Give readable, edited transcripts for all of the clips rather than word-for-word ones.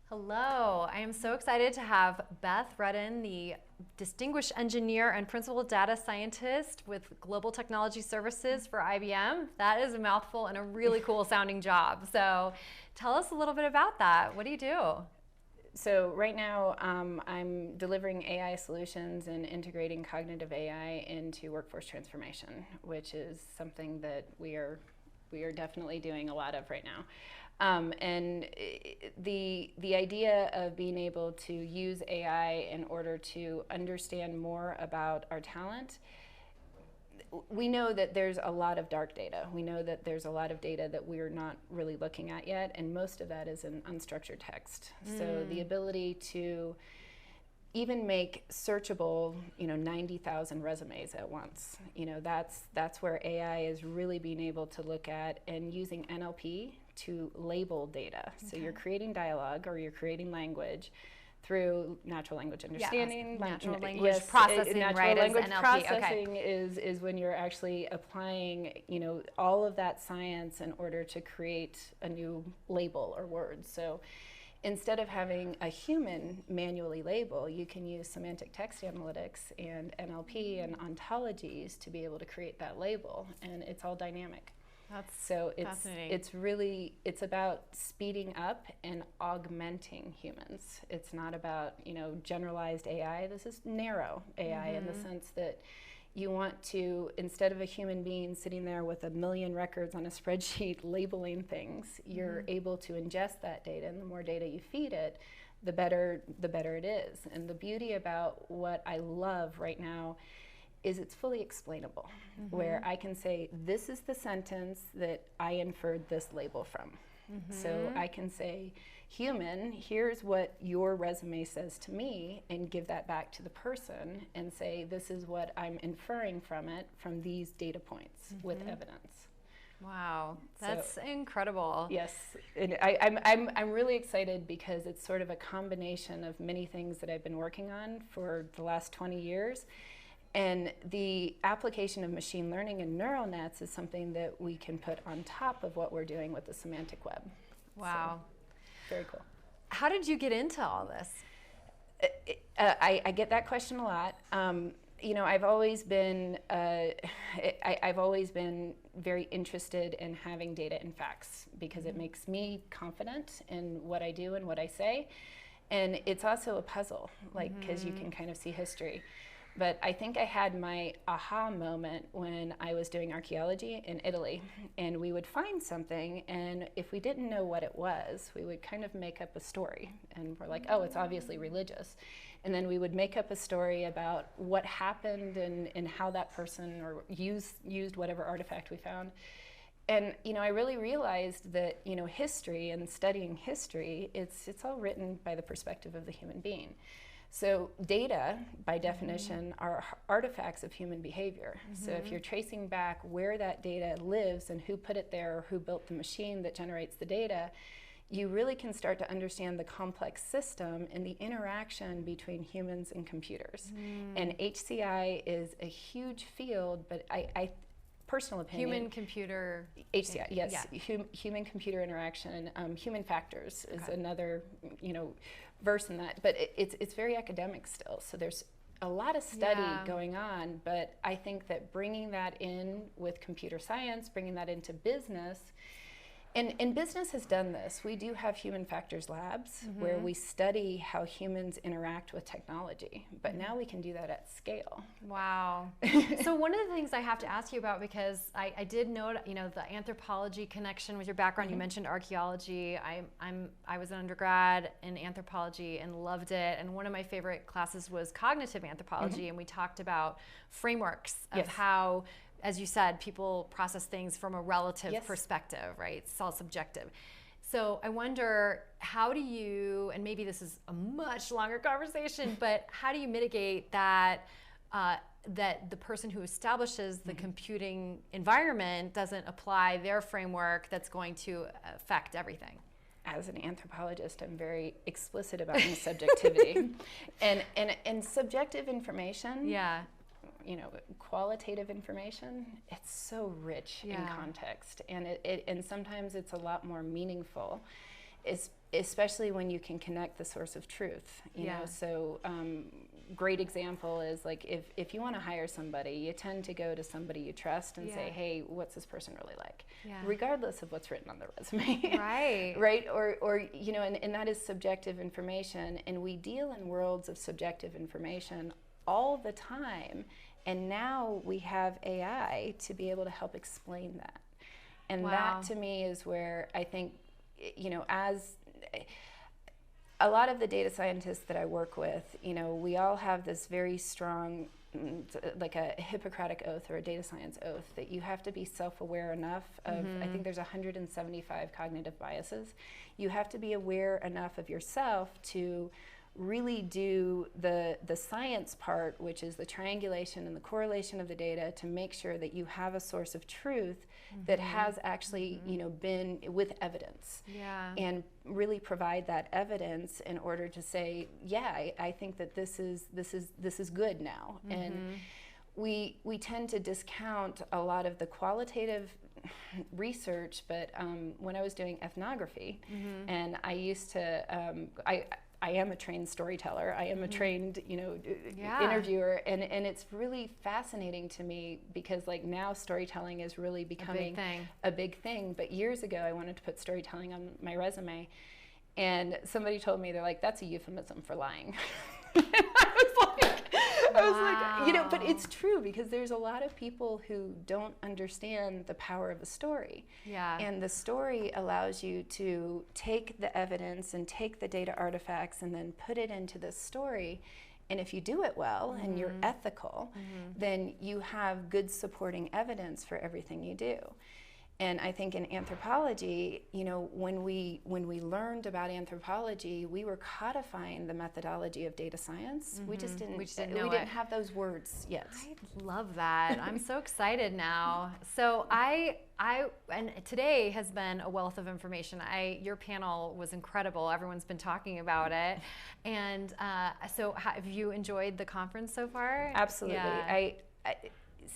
Hello, I am so excited to have Beth Rudden, the Distinguished Engineer and Principal Data Scientist with Global Technology Services for IBM. That is a mouthful and a really cool sounding job. So tell us a little bit about that. What do you do? So right now, I'm delivering AI solutions and integrating cognitive AI into workforce transformation, which is something that we are definitely doing a lot of right now. And the idea of being able to use AI in order to understand more about our talent, we know that there's a lot of dark data. We know that there's a lot of data that we're not really looking at yet, and most of that is in unstructured text. So the ability to even make searchable, 90,000 resumes at once. That's where AI is really being able to look at and using NLP to label data. Okay. So you're creating dialogue or you're creating language through natural language understanding. Yes, natural language processing, natural right, language is NLP. processing okay. is when you're actually applying, all of that science in order to create a new label or word. So instead of having a human manually label, you can use semantic text analytics and NLP and ontologies to be able to create that label, and it's all dynamic. That's so fascinating. It's about speeding up and augmenting humans. It's not about generalized AI. This is narrow AI in the sense that you want to, instead of a human being sitting there with a million records on a spreadsheet labeling things, you're able to ingest that data, and the more data you feed it, the better it is. And the beauty about what I love right now is it's fully explainable, where I can say, this is the sentence that I inferred this label from. So I can say, human, here's what your resume says to me, and give that back to the person and say, this is what I'm inferring from it, from these data points with evidence. Wow, that's incredible. Yes, and I'm really excited because it's sort of a combination of many things that I've been working on for the last 20 years. And the application of machine learning and neural nets is something that we can put on top of what we're doing with the semantic web. Wow. So, very cool. How did you get into all this? I get that question a lot. I've always been very interested in having data and facts because it makes me confident in what I do and what I say. And it's also a puzzle, because you can kind of see history. But I think I had my aha moment when I was doing archaeology in Italy, and we would find something, and if we didn't know what it was, we would kind of make up a story. And we're like, oh, it's obviously religious. And then we would make up a story about what happened and how that person or used whatever artifact we found. And I really realized that history and studying history, it's all written by the perspective of the human being. So data, by definition, are artifacts of human behavior. So if you're tracing back where that data lives and who put it there or who built the machine that generates the data, you really can start to understand the complex system and the interaction between humans and computers. And HCI is a huge field, but I personal opinion. Human-computer. HCI, yes. Yeah. Human-computer interaction. Human factors is another, verse in that. But it's very academic still. So there's a lot of study going on. But I think that bringing that in with computer science, bringing that into business, and business has done this. We do have human factors labs where we study how humans interact with technology, but now we can do that at scale. Wow. So one of the things I have to ask you about, because I did note, the anthropology connection with your background. You mentioned archaeology. I was an undergrad in anthropology and loved it. And one of my favorite classes was cognitive anthropology, and we talked about frameworks of how, as you said, people process things from a relative perspective, right? It's all subjective. So I wonder, how do you, and maybe this is a much longer conversation, but how do you mitigate that, that the person who establishes the computing environment doesn't apply their framework that's going to affect everything? As an anthropologist, I'm very explicit about my subjectivity. And subjective information, qualitative information, it's so rich in context, and and sometimes it's a lot more meaningful especially when you can connect the source of truth, you know. So great example is like if you want to hire somebody, you tend to go to somebody you trust and say, hey, what's this person really like, regardless of what's written on the resume. Right. Or you know, and that is subjective information, and we deal in worlds of subjective information all the time, and now we have AI to be able to help explain that. And that to me is where I think, you know, as a lot of the data scientists that I work with, you know, we all have this very strong, like a Hippocratic oath or a data science oath, that you have to be self-aware enough of, I think there's 175 cognitive biases. You have to be aware enough of yourself to really do the science part, which is the triangulation and the correlation of the data, to make sure that you have a source of truth that has actually, you know, been with evidence, and really provide that evidence in order to say, I think that this is good now. And we tend to discount a lot of the qualitative research, but when I was doing ethnography, and I used to I am a trained storyteller. I am a trained, you know, interviewer, and it's really fascinating to me because, like, now storytelling is really becoming a big thing. But years ago, I wanted to put storytelling on my resume, and somebody told me, they're like, "That's a euphemism for lying." I was like, you know, but it's true, because there's a lot of people who don't understand the power of a story. And the story allows you to take the evidence and take the data artifacts and then put it into the story. And if you do it well and you're ethical, then you have good supporting evidence for everything you do. And I think in anthropology, you know, when we learned about anthropology, we were codifying the methodology of data science. We just didn't have those words yet. I love that. I'm so excited now. So and today has been a wealth of information. Your panel was incredible. Everyone's been talking about it. And so have you enjoyed the conference so far? Absolutely. I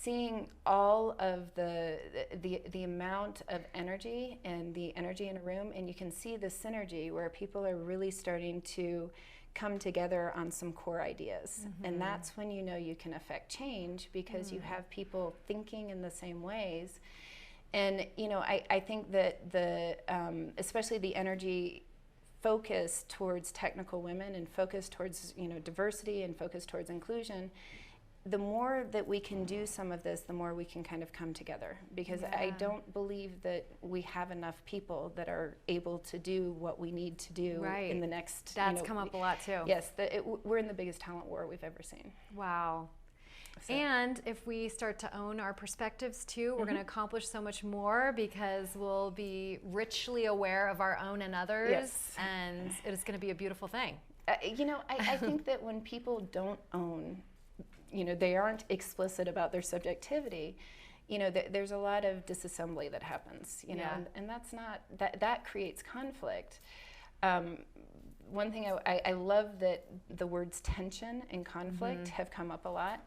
seeing all of the amount of energy and the energy in a room, and you can see the synergy where people are really starting to come together on some core ideas. And that's when you know you can affect change, because you have people thinking in the same ways. And you know, I think that especially the energy focus towards technical women and focus towards, you know, diversity and focus towards inclusion, the more that we can do some of this, the more we can kind of come together, because I don't believe that we have enough people that are able to do what we need to do in the next. That's come up a lot too. Yes, we're in the biggest talent war we've ever seen. Wow. So. And if we start to own our perspectives too, we're going to accomplish so much more, because we'll be richly aware of our own and others, and it's going to be a beautiful thing. You know, I think that when people don't own, you know, they aren't explicit about their subjectivity, you know, there's a lot of disassembly that happens, you know, and that's not, that creates conflict. One thing I love that the words tension and conflict have come up a lot.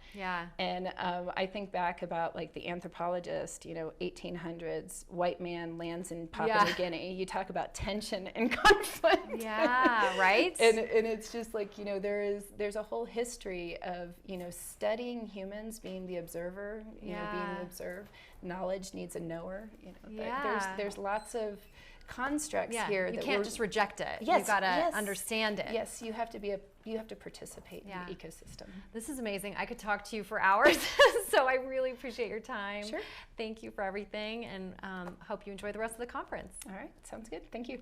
And I think back about, like, the anthropologist, you know, 1800s, white man lands in Papua New Guinea. You talk about tension and conflict. Right? And it's just like, you know, there's a whole history of, you know, studying humans, being the observer, you know, being the observed. Knowledge needs a knower. You know, there's lots of constructs here. You can't just reject it. Yes, you've got to understand it. Yes, you have to participate in the ecosystem. This is amazing. I could talk to you for hours, so I really appreciate your time. Sure. Thank you for everything, and hope you enjoy the rest of the conference. All right, sounds good. Thank you.